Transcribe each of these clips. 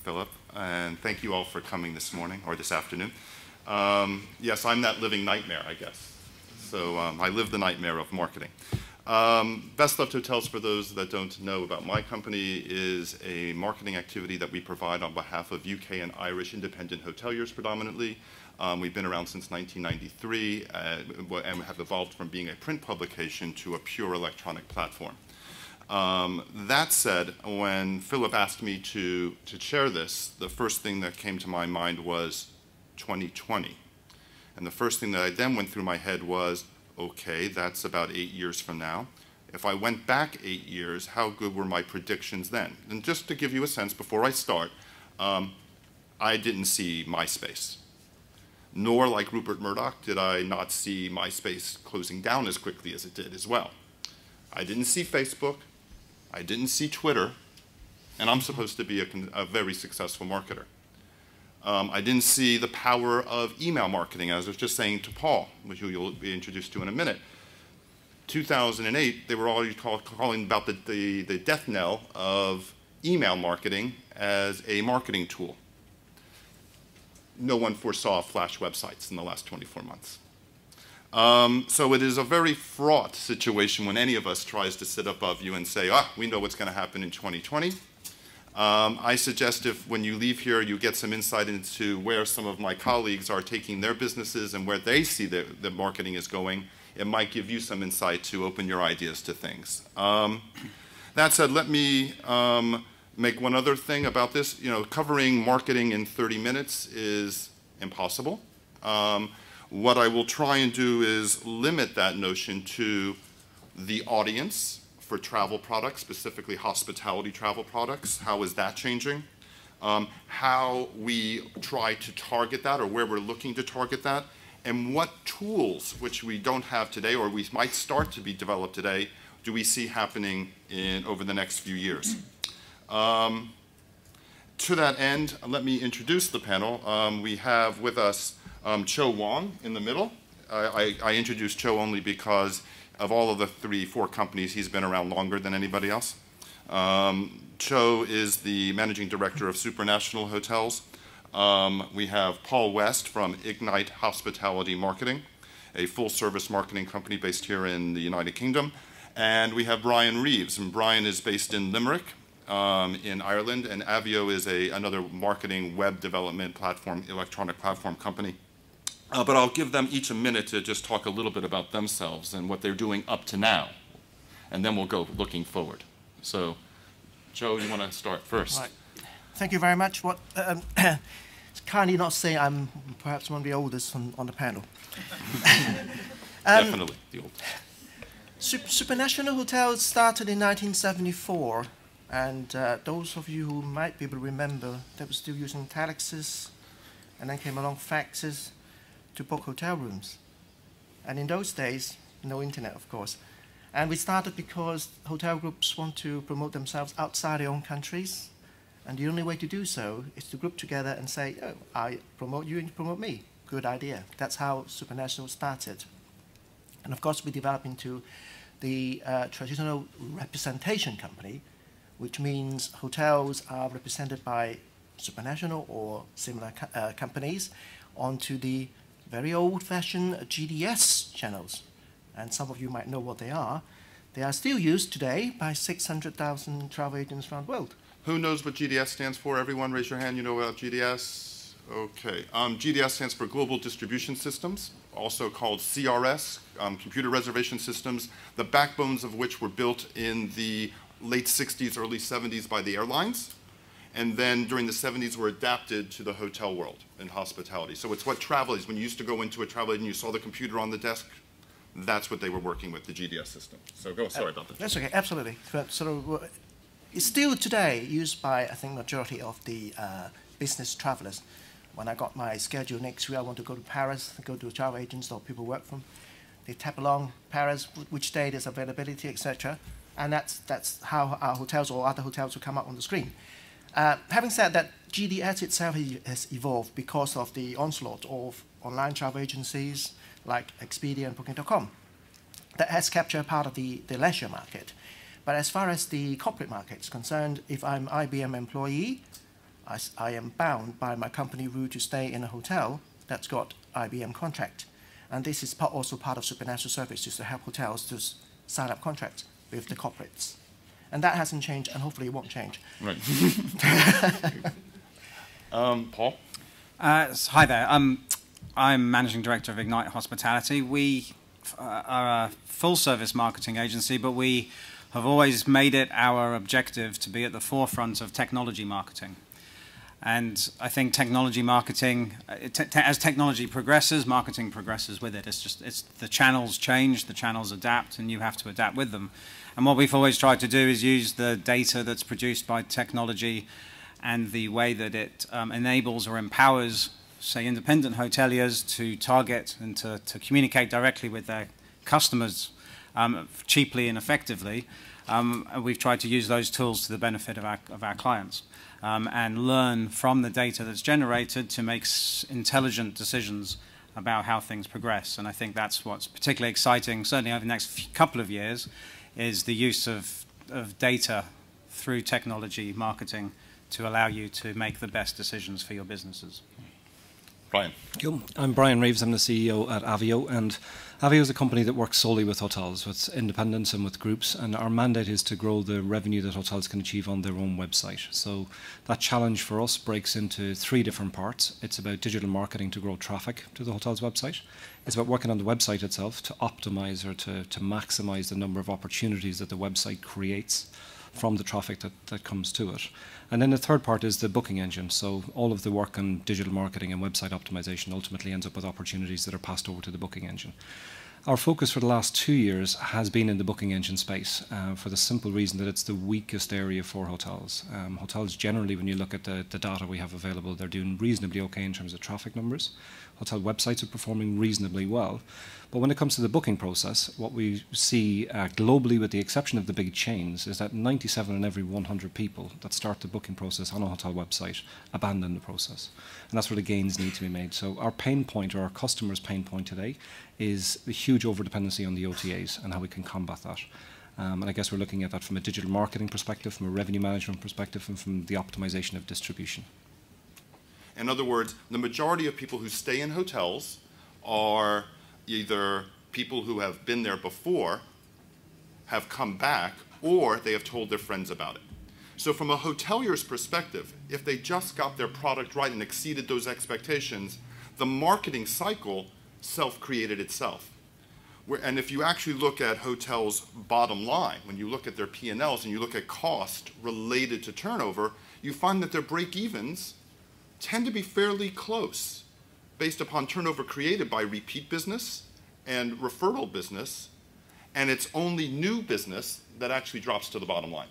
Philip, and thank you all for coming this morning, or this afternoon. Yes, I'm that living nightmare, I guess. So I live the nightmare of marketing. Best Loved Hotels, for those that don't know about my company, is a marketing activity that we provide on behalf of UK and Irish independent hoteliers predominantly. We've been around since 1993 and have evolved from being a print publication to a pure electronic platform. That said, when Philip asked me to chair this, the first thing that came to my mind was 2020. And the first thing that I then went through my head was, okay, that's about 8 years from now. If I went back 8 years, how good were my predictions then? And just to give you a sense, before I start, I didn't see MySpace. Nor, like Rupert Murdoch, did I not see MySpace closing down as quickly as it did as well. I didn't see Facebook. I didn't see Twitter. And I'm supposed to be a very successful marketer. I didn't see the power of email marketing, as I was just saying to Paul, which you'll be introduced to in a minute. 2008, they were already calling about the death knell of email marketing as a marketing tool. No one foresaw flash websites in the last 24 months. So it is a very fraught situation when any of us tries to sit above you and say, we know what's going to happen in 2020. I suggest if when you leave here you get some insight into where some of my colleagues are taking their businesses and where they see the marketing is going, it might give you some insight to open your ideas to things. That said, let me make one other thing about this. Covering marketing in 30 minutes is impossible. What I will try and do is limit that notion to the audience for travel products, specifically hospitality travel products. How is that changing? How we try to target that, or where we're looking to target that, and what tools, which we don't have today or we might start to be developed today, do we see happening over the next few years. To that end, let me introduce the panel. We have with us Cho Wong in the middle. I introduced Cho only because of all of the 4 companies, he's been around longer than anybody else. Cho is the managing director of Supranational Hotels. We have Paul West from Ignite Hospitality Marketing, a full-service marketing company based here in the United Kingdom. And we have Brian Reeves, and Brian is based in Limerick in Ireland, and Avio is another marketing web development platform, electronic platform company. But I'll give them each a minute to just talk a little bit about themselves and what they're doing up to now. And then we'll go looking forward. So, Joe, you want to start first? Right. Thank you very much. Kindly not say I'm perhaps one of the oldest on the panel. Definitely the oldest. Supranational Hotels started in 1974. And those of you who might be able to remember, they were still using telexes, and then came along faxes to book hotel rooms. And in those days, no internet, of course. And we started because hotel groups want to promote themselves outside their own countries. And the only way to do so is to group together and say, oh, I promote you and you promote me. Good idea. That's how Supranational started. And of course, we developed into the traditional representation company, which means hotels are represented by Supranational or similar companies onto the very old-fashioned GDS channels. And some of you might know what they are. They are still used today by 600,000 travel agents around the world. Who knows what GDS stands for? Everyone raise your hand. You know about GDS? Okay. GDS stands for Global Distribution Systems, also called CRS, Computer Reservation Systems, the backbones of which were built in the late 60s, early 70s by the airlines. And then during the 70s were adapted to the hotel world and hospitality. So it's what travel is. When you used to go into a travel agent, you saw the computer on the desk, that's what they were working with, the GDS system. So sorry about that. That's okay, absolutely. So it's still today used by, I think, majority of the business travelers. When I got my schedule next week, I want to go to Paris, go to travel agents or people work from. They tap along Paris, which day there's availability, etc. And that's how our hotels or other hotels will come up on the screen. Having said that, GDS itself has evolved because of the onslaught of online travel agencies like Expedia and Booking.com. That has captured part of the leisure market. But as far as the corporate market is concerned, if I'm IBM employee, I am bound by my company rule to stay in a hotel that's got IBM contract. And this is also part of Supranational services to help hotels to sign up contracts with the corporates. And that hasn't changed, and hopefully it won't change. Right. Paul? Hi there. I'm Managing Director of Ignite Hospitality. We are a full-service marketing agency, but we have always made it our objective to be at the forefront of technology marketing. And I think technology marketing, as technology progresses, marketing progresses with it. It's the channels change, the channels adapt, and you have to adapt with them. And what we've always tried to do is use the data that's produced by technology and the way that it enables or empowers, say, independent hoteliers to target and to communicate directly with their customers cheaply and effectively. We've tried to use those tools to the benefit of our clients and learn from the data that's generated to make intelligent decisions about how things progress. And I think that's what's particularly exciting, certainly over the next couple of years, is the use of data through technology marketing to allow you to make the best decisions for your businesses. Brian. Cool. I'm Brian Reeves. I'm the CEO at Avio, and Avio is a company that works solely with hotels, with independents and with groups, and our mandate is to grow the revenue that hotels can achieve on their own website. So that challenge for us breaks into 3 different parts. It's about digital marketing to grow traffic to the hotel's website. It's about working on the website itself to optimize or to maximize the number of opportunities that the website creates from the traffic that comes to it. And then the third part is the booking engine. So all of the work on digital marketing and website optimization ultimately ends up with opportunities that are passed over to the booking engine. Our focus for the last 2 years has been in the booking engine space for the simple reason that it's the weakest area for hotels. Hotels generally, when you look at the data we have available, they're doing reasonably okay in terms of traffic numbers. Hotel websites are performing reasonably well. But when it comes to the booking process, what we see globally, with the exception of the big chains, is that 97 in every 100 people that start the booking process on a hotel website abandon the process. And that's where the gains need to be made. So our pain point, or our customer's pain point today, is the huge overdependency on the OTAs and how we can combat that. And I guess we're looking at that from a digital marketing perspective, from a revenue management perspective, and from the optimization of distribution. In other words, the majority of people who stay in hotels are either people who have been there before, have come back, or they have told their friends about it. So from a hotelier's perspective, if they just got their product right and exceeded those expectations, the marketing cycle self-created itself. And if you actually look at hotels' bottom line, when you look at their P&Ls and you look at cost related to turnover, you find that their break-evens tend to be fairly close based upon turnover created by repeat business and referral business, and it's only new business that actually drops to the bottom line.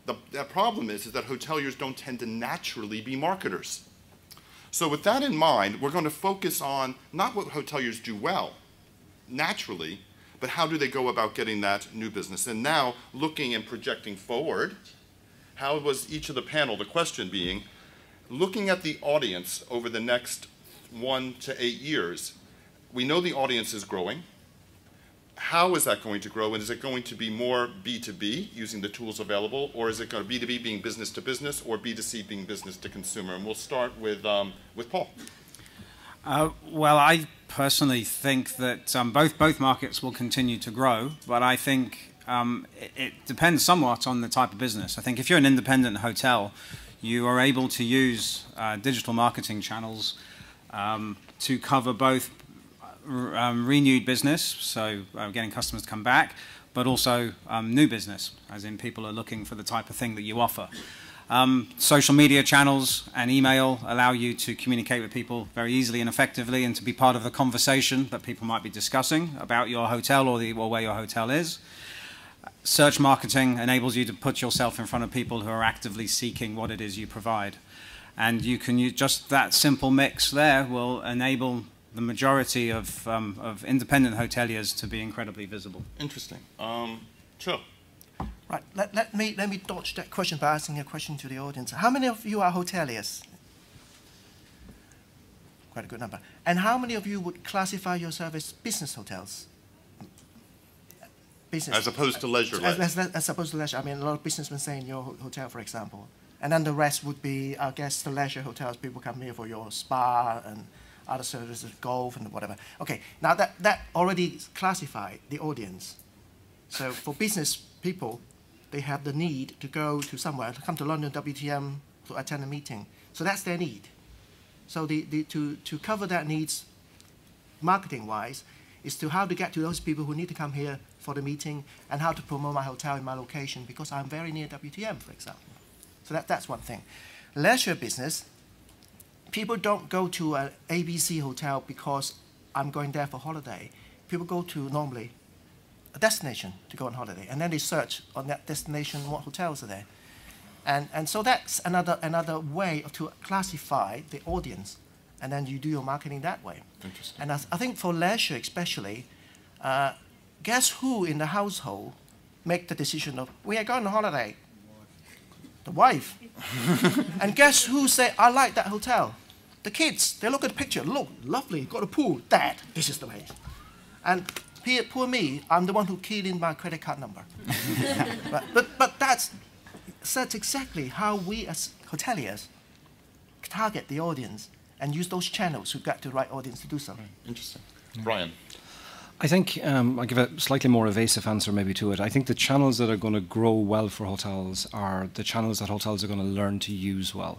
The problem is that hoteliers don't tend to naturally be marketers. So with that in mind, we're going to focus on not what hoteliers do well, naturally, but how do they go about getting that new business. And now, looking and projecting forward, how was each of the panel, the question being, looking at the audience over the next 1 to 8 years, we know the audience is growing. How is that going to grow? And is it going to be more B2B, using the tools available, or is it going to be B2B being business to business, or B2C being business to consumer? And we'll start with Paul. Well, I personally think that both markets will continue to grow, but I think it depends somewhat on the type of business. I think if you're an independent hotel, you are able to use digital marketing channels to cover both renewed business, so getting customers to come back, but also new business, as in people are looking for the type of thing that you offer. Social media channels and email allow you to communicate with people very easily and effectively and to be part of the conversation that people might be discussing about your hotel or where your hotel is. Search marketing enables you to put yourself in front of people who are actively seeking what it is you provide. And you can use just that simple mix there will enable the majority of independent hoteliers to be incredibly visible. Interesting. Sure. Right. Let me dodge that question by asking a question to the audience. How many of you are hoteliers? Quite a good number. And how many of you would classify yourself as business hotels? Business. As opposed to leisure. As opposed to leisure. I mean, a lot of businessmen stay in your hotel, for example. And then the rest would be, I guess, the leisure hotels. People come here for your spa and other services, golf and whatever. Okay, now that already classified the audience. So for business people, they have the need to go to somewhere, to come to London WTM to attend a meeting. So that's their need. So to cover that needs, marketing-wise, is to how to get to those people who need to come here for the meeting and how to promote my hotel in my location because I'm very near WTM, for example. So that's one thing. Leisure business, people don't go to an ABC hotel because I'm going there for holiday. People go to, normally, a destination to go on holiday, and then they search on that destination what hotels are there. And so that's another way to classify the audience, and then you do your marketing that way. Interesting. And I think for leisure especially, guess who in the household make the decision of, we are going on holiday? The wife. And guess who say, I like that hotel? The kids. They look at the picture, look, lovely, got a pool. Dad, this is the place. And poor me, I'm the one who keyed in my credit card number. but that's exactly how we as hoteliers target the audience and use those channels to get the right audience to do so. Interesting. Brian. I think I'll give a slightly more evasive answer maybe to it. I think the channels that are going to grow well for hotels are the channels that hotels are going to learn to use well.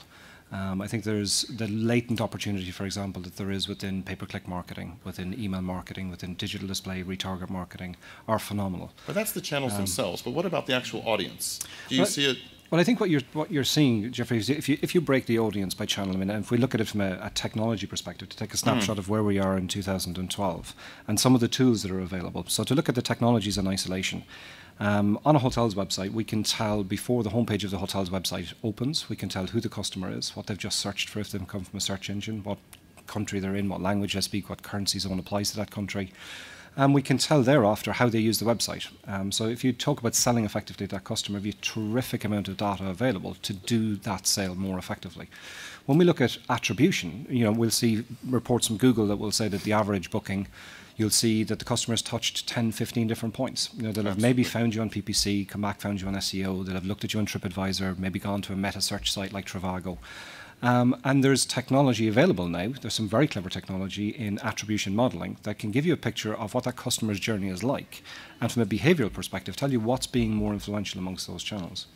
I think there's the latent opportunity, for example, that there is within pay-per-click marketing, within email marketing, within digital display, retarget marketing, are phenomenal. But that's the channels themselves. But what about the actual audience? Do you see it? Well, I think what you're seeing, Jeffrey, is if you break the audience by channel, I mean, if we look at it from a technology perspective, to take a snapshot of where we are in 2012 and some of the tools that are available. So to look at the technologies in isolation, on a hotel's website, we can tell before the homepage of the hotel's website opens, we can tell who the customer is, what they've just searched for if they've come from a search engine, what country they're in, what language they speak, what currency zone applies to that country. And we can tell thereafter how they use the website. So if you talk about selling effectively to that customer, we have a terrific amount of data available to do that sale more effectively. When we look at attribution, we'll see reports from Google that will say that the average booking, you'll see that the customer has touched 10, 15 different points. They'll have maybe found you on PPC, come back, found you on SEO, they'll have looked at you on TripAdvisor, maybe gone to a meta search site like Trivago. And there's technology available now. There's some very clever technology in attribution modeling that can give you a picture of what that customer's journey is like, and from a behavioral perspective, tell you what's being more influential amongst those channels.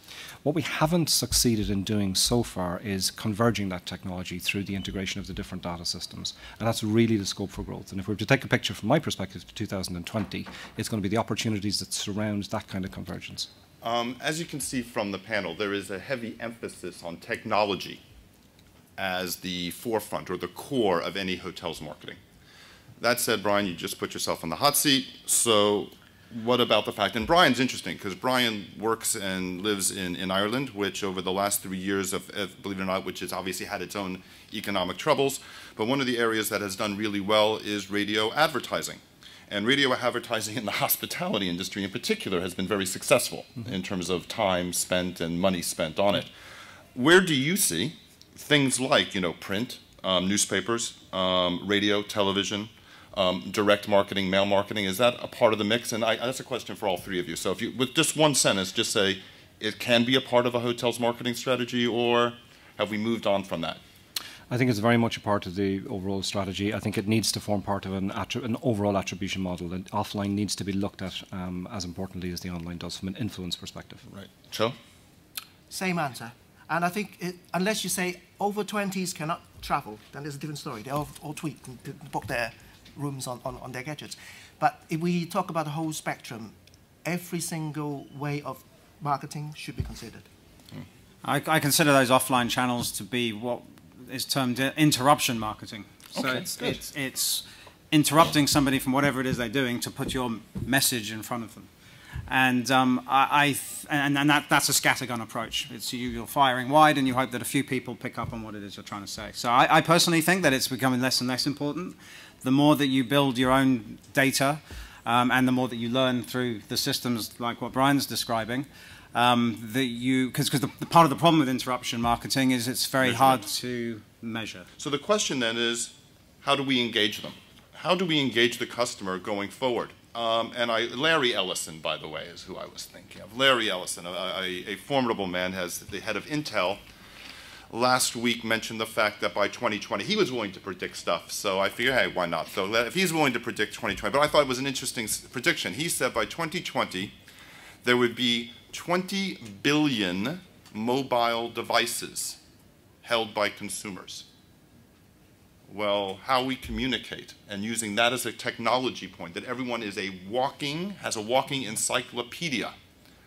What we haven't succeeded in doing so far is converging that technology through the integration of the different data systems. And that's really the scope for growth. And if we were to take a picture from my perspective to 2020, it's going to be the opportunities that surround that kind of convergence. As you can see from the panel, there is a heavy emphasis on technology as the forefront or the core of any hotel's marketing. That said, Brian, you just put yourself on the hot seat. So what about the fact, and Brian's interesting because Brian works and lives in Ireland, which over the last 3 years of, believe it or not, which has obviously had its own economic troubles, but one of the areas that has done really well is radio advertising. And radio advertising in the hospitality industry in particular has been very successful in terms of time spent and money spent on it. Where do you see things like, print, newspapers, radio, television, direct marketing, mail marketing, is that a part of the mix? And that's a question for all three of you. So if you, with just one sentence, just say it can be a part of a hotel's marketing strategy, or have we moved on from that? I think it's very much a part of the overall strategy. I think it needs to form part of an overall attribution model, and offline needs to be looked at as importantly as the online does from an influence perspective. Right. Cho? Same answer. And I think unless you say over 20s cannot travel, then there's a different story. They all tweet and book their rooms on their gadgets. But if we talk about the whole spectrum, every single way of marketing should be considered. I consider those offline channels to be what is termed interruption marketing. So Okay, it's interrupting somebody from whatever it is they're doing to put your message in front of them. And that's a scattergun approach. It's you're firing wide, and you hope that a few people pick up on what it is you're trying to say. So I personally think that it's becoming less and less important. The more that you build your own data, and the more that you learn through the systems like what Brian's describing, because the part of the problem with interruption marketing is it's very hard to measure. So the question then is, how do we engage them? How do we engage the customer going forward? Larry Ellison, by the way, is who I was thinking of. Larry Ellison, a formidable man, as the head of Intel, last week mentioned the fact that by 2020, he was willing to predict stuff. So I figured, hey, why not? So if he's willing to predict 2020, but I thought it was an interesting prediction. He said by 2020, there would be 20 billion mobile devices held by consumers. Well, how we communicate and using that as a technology point, that everyone is has a walking encyclopedia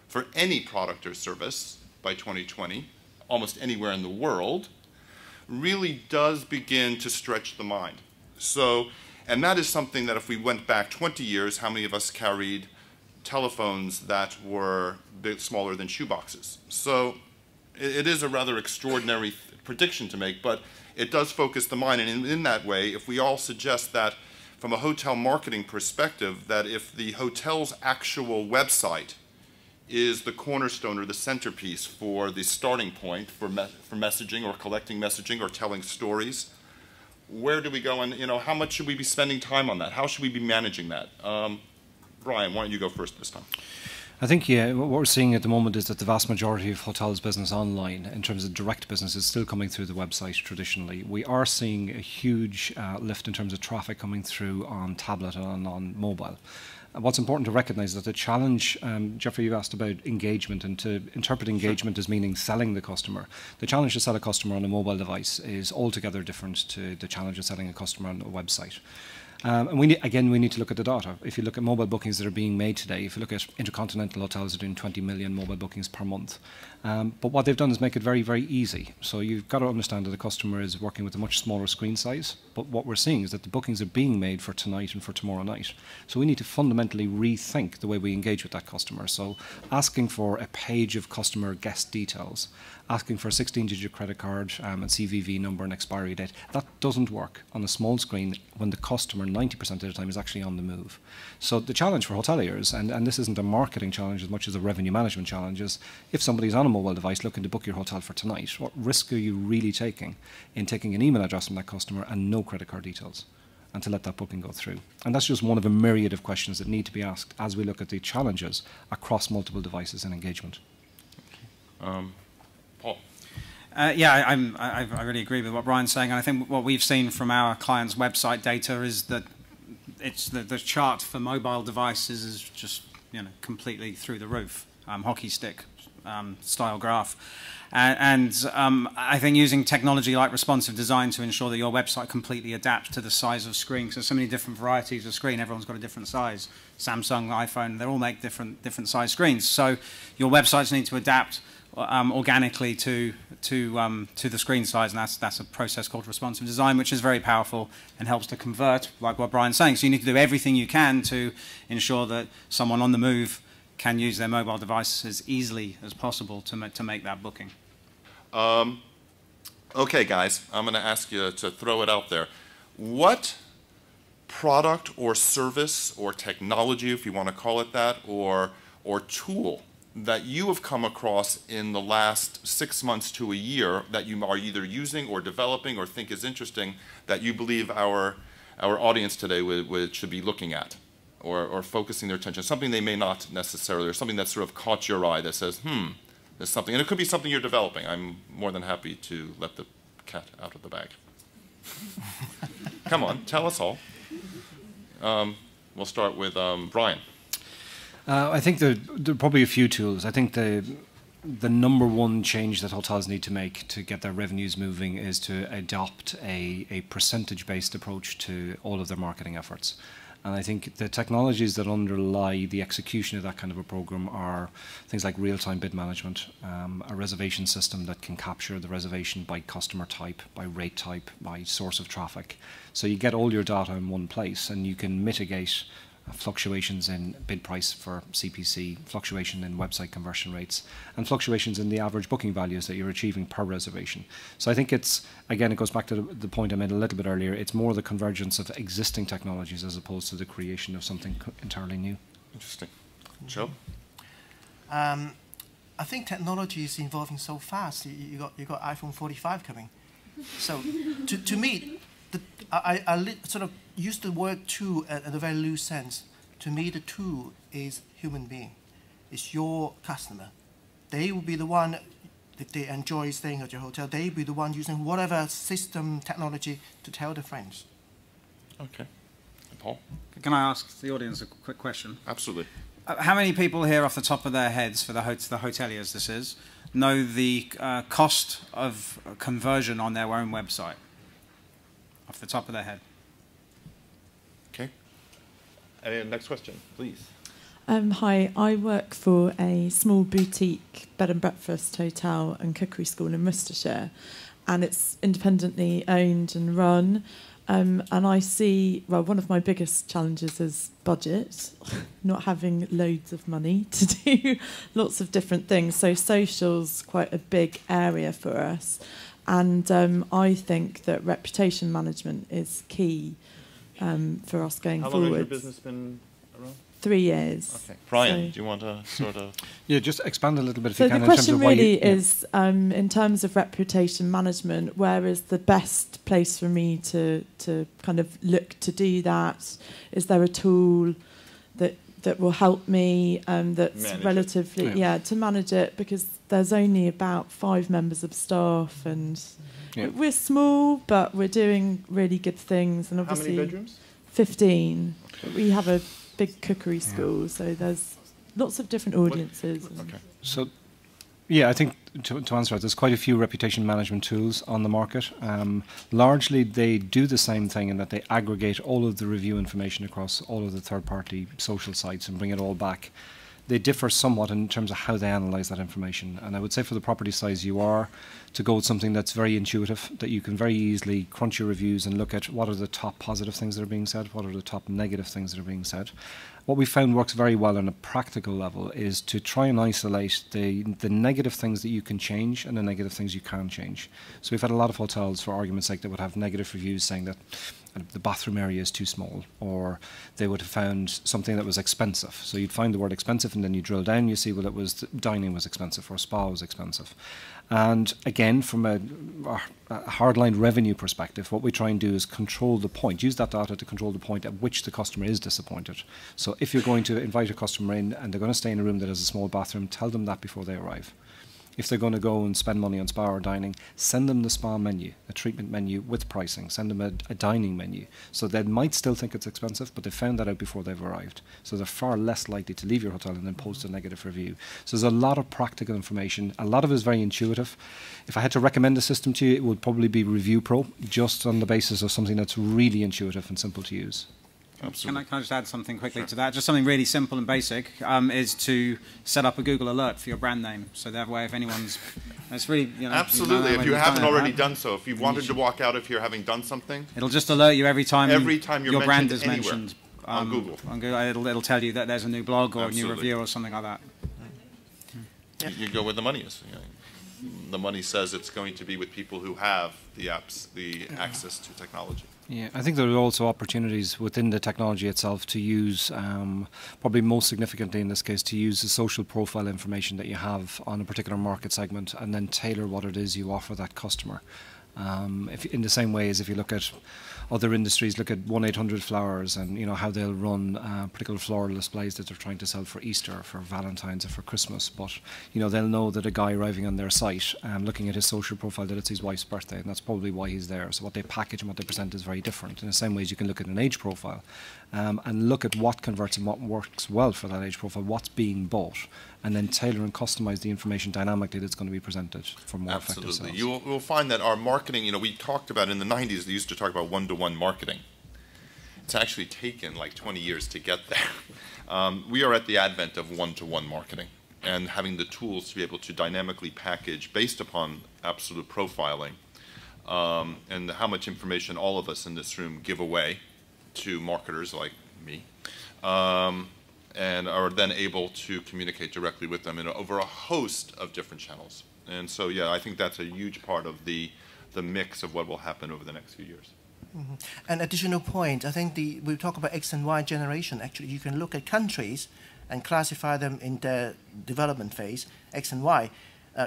for any product or service by 2020, almost anywhere in the world, really does begin to stretch the mind. So, and that is something that if we went back 20 years, how many of us carried telephones that were a bit smaller than shoeboxes? So it is a rather extraordinary prediction to make, but it does focus the mind. And in that way, if we all suggest that from a hotel marketing perspective, that if the hotel's actual website is the cornerstone or the centerpiece for the starting point for messaging or collecting messaging or telling stories, where do we go, and how much should we be spending time on that? How should we be managing that? Brian, why don't you go first this time? I think, yeah, what we're seeing at the moment is that the vast majority of hotels' business online, in terms of direct business, is still coming through the website traditionally. We are seeing a huge lift in terms of traffic coming through on tablet and on mobile. And what's important to recognise is that the challenge, Jeffrey, you asked about engagement, and to interpret engagement as meaning selling the customer. The challenge to sell a customer on a mobile device is altogether different to the challenge of selling a customer on a website. And we need to look at the data. If you look at mobile bookings that are being made today, if you look at intercontinental hotels are doing 20 million mobile bookings per month. But what they've done is make it very, very easy. So you've got to understand that the customer is working with a much smaller screen size. But what we're seeing is that the bookings are being made for tonight and for tomorrow night. So we need to fundamentally rethink the way we engage with that customer. So asking for a page of customer guest details, asking for a 16-digit credit card and CVV number and expiry date, that doesn't work on a small screen when the customer 90% of the time is actually on the move. So the challenge for hoteliers, and this isn't a marketing challenge as much as a revenue management challenge, is if somebody's on a mobile device looking to book your hotel for tonight, what risk are you really taking in taking an email address from that customer and no credit card details, and to let that booking go through? And that's just one of a myriad of questions that need to be asked as we look at the challenges across multiple devices and engagement. Paul. I really agree with what Brian's saying, and I think what we've seen from our clients' website data is that it's the chart for mobile devices is just completely through the roof, hockey stick style graph, and I think using technology like responsive design to ensure that your website completely adapts to the size of screen, because there's so many different varieties of screen, everyone's got a different size. Samsung, iPhone, they all make different size screens, so your websites need to adapt organically to the screen size, and that's a process called responsive design, which is very powerful and helps to convert, like what Brian's saying. So you need to do everything you can to ensure that someone on the move can use their mobile device as easily as possible to make that booking. Okay, guys, I'm going to ask you to throw it out there. What product or service or technology, if you want to call it that, or tool that you have come across in the last 6 months to a year that you are either using or developing or think is interesting that you believe our audience today should be looking at or focusing their attention, something they may not necessarily, or something that sort of caught your eye that says, there's something, and it could be something you're developing. I'm more than happy to let the cat out of the bag. Come on, tell us all. We'll start with Brian. I think there are probably a few tools. I think the number one change that hotels need to make to get their revenues moving is to adopt a percentage-based approach to all of their marketing efforts. And I think the technologies that underlie the execution of that kind of a program are things like real-time bid management, a reservation system that can capture the reservation by customer type, by rate type, by source of traffic. So you get all your data in one place, and you can mitigate fluctuations in bid price for CPC, fluctuation in website conversion rates, and fluctuations in the average booking values that you're achieving per reservation. So I think it's, again, it goes back to the point I made a little bit earlier, it's more the convergence of existing technologies as opposed to the creation of something entirely new. Interesting. Joe? I think technology is evolving so fast. You got iPhone 45 coming. So to me, I sort of use the word tool in a very loose sense. To me, the tool is human being. It's your customer. They will be the one. if they enjoy staying at your hotel, they will be the one using whatever system technology to tell their friends. Okay. Paul? Can I ask the audience a quick question? Absolutely. How many people here, off the top of their heads, for the hoteliers this is, know the cost of conversion on their own website? Off the top of their head. Okay. And next question, please. Hi, I work for a small boutique bed and breakfast hotel and cookery school in Worcestershire, and it's independently owned and run. And I see, well, one of my biggest challenges is budget, not having loads of money to do lots of different things. So social's quite a big area for us. And I think that reputation management is key for us going forward. How long has your business been around? 3 years. Okay. Brian, do you want to sort of... Yeah, just expand a little bit if So you can. the question in terms of really why you, is, in terms of reputation management, where is the best place for me to kind of look to do that? Is there a tool that will help me that's manage relatively, to manage it? Because there's only about 5 members of staff, and we're small, but we're doing really good things. And obviously, how many bedrooms? 15. We have a big cookery school, so there's lots of different audiences. Okay. So, yeah, I think to answer it, there's quite a few reputation management tools on the market. Largely, they do the same thing in that they aggregate all of the review information across all of the third-party social sites and bring it all back. They differ somewhat in terms of how they analyse that information. And I would say for the property size you are, to go with something that's very intuitive, that you can very easily crunch your reviews and look at what are the top positive things that are being said, what are the top negative things that are being said. What we found works very well on a practical level is to try and isolate the negative things that you can change and the negative things you can't change. So we've had a lot of hotels, for argument's sake, that would have negative reviews saying that the bathroom area is too small, or they would have found something that was expensive. So you'd find the word expensive and then you drill down, you see, well, it was dining was expensive or spa was expensive. And again, from a hardline revenue perspective, what we try and do is control the point, use that data to control the point at which the customer is disappointed. So if you're going to invite a customer in and they're going to stay in a room that has a small bathroom, tell them that before they arrive. If they're going to go and spend money on spa or dining, send them the spa menu, a treatment menu with pricing. Send them a dining menu. So they might still think it's expensive, but they found that out before they've arrived. So they're far less likely to leave your hotel and then post a negative review. So there's a lot of practical information. A lot of it is very intuitive. If I had to recommend a system to you, it would probably be Review Pro, just on the basis of something that's really intuitive and simple to use. Absolutely. Can I just add something quickly to that? Just something really simple and basic is to set up a Google alert for your brand name. So that way, if anyone's, it's really, absolutely. If you haven't already done so, if you wanted to walk out of here having done something, it'll just alert you every time your brand is mentioned on Google. It'll tell you that there's a new blog or a new review or something like that. You go where the money is. The money says it's going to be with people who have the apps, the access to technology. Yeah, I think there are also opportunities within the technology itself to use, probably most significantly in this case, to use the social profile information that you have on a particular market segment and then tailor what it is you offer that customer. If, in the same way as if you look at other industries, look at 1-800-Flowers and how they'll run particular floral displays that they're trying to sell for Easter, for Valentine's, or for Christmas. But they'll know that a guy arriving on their site, looking at his social profile, that it's his wife's birthday, and that's probably why he's there. So what they package and what they present is very different. In the same way as you can look at an age profile and look at what converts and what works well for that age profile, what's being bought, and then tailor and customize the information dynamically that's going to be presented for more effective sales. You will find that our marketing, we talked about in the 90s, they used to talk about one-to-one marketing. It's actually taken like 20 years to get there. We are at the advent of one-to-one marketing and having the tools to be able to dynamically package based upon absolute profiling and how much information all of us in this room give away to marketers like me. And are then able to communicate directly with them over a host of different channels. And so, yeah, I think that's a huge part of the mix of what will happen over the next few years. Mm-hmm. An additional point, I think we talk about X and Y generation. Actually, you can look at countries and classify them in their development phase, X and Y.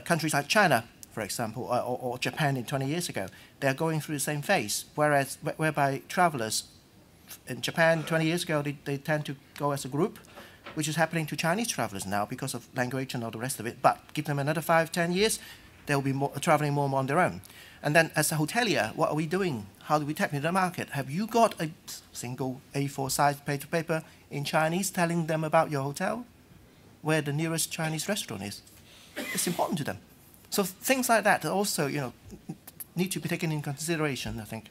Countries like China, for example, or Japan in 20 years ago, they're going through the same phase, whereby travelers in Japan 20 years ago, they tend to go as a group, which is happening to Chinese travelers now because of language and all the rest of it. But give them another 5, 10 years, they'll be traveling more on their own. And then as a hotelier, what are we doing? How do we tap into the market? Have you got a single A4 size paper in Chinese telling them about your hotel, where the nearest Chinese restaurant is? It's important to them. So things like that also, need to be taken into consideration, I think.